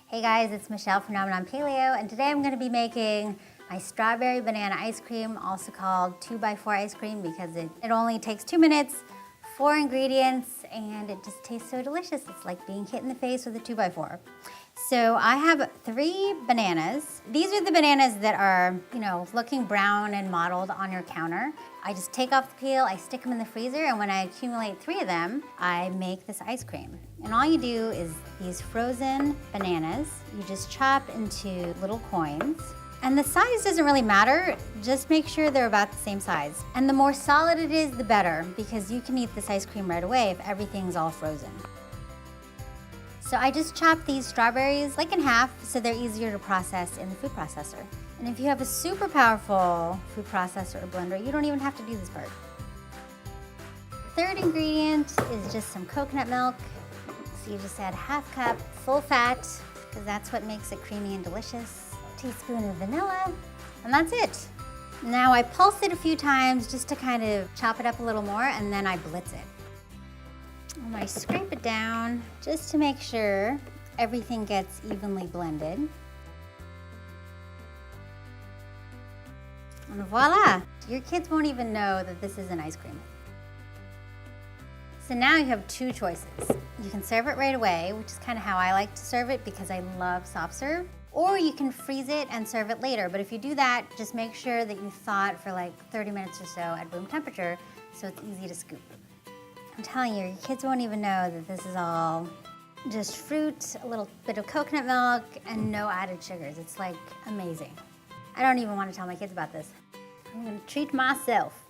Hey guys, it's Michelle from Paleo, and today I'm going to be making my strawberry banana ice cream, also called 2x4 ice cream, because it only takes 2 minutes, 4 ingredients, and it just tastes so delicious. It's like being hit in the face with a 2x4. So I have 3 bananas. These are the bananas that are, looking brown and mottled on your counter. I just take off the peel, I stick them in the freezer, and when I accumulate 3 of them, I make this ice cream. And all you do is these frozen bananas, you just chop into little coins. And the size doesn't really matter, just make sure they're about the same size. And the more solid it is, the better, because you can eat this ice cream right away if everything's all frozen. So I just chopped these strawberries like in half so they're easier to process in the food processor. And if you have a super powerful food processor or blender, you don't even have to do this part. Third ingredient is just some coconut milk. So you just add ½ cup, full fat, because that's what makes it creamy and delicious. A teaspoon of vanilla, and that's it. Now I pulse it a few times just to kind of chop it up a little more, and then I blitz it. And I scrape it down just to make sure everything gets evenly blended. And voila! Your kids won't even know that this is an ice cream. So now you have 2 choices. You can serve it right away, which is kind of how I like to serve it because I love soft serve. Or you can freeze it and serve it later. But if you do that, just make sure that you thaw it for like 30 minutes or so at room temperature so it's easy to scoop. I'm telling you, your kids won't even know that this is all just fruit, a little bit of coconut milk, and no added sugars. It's like amazing. I don't even want to tell my kids about this. I'm gonna treat myself.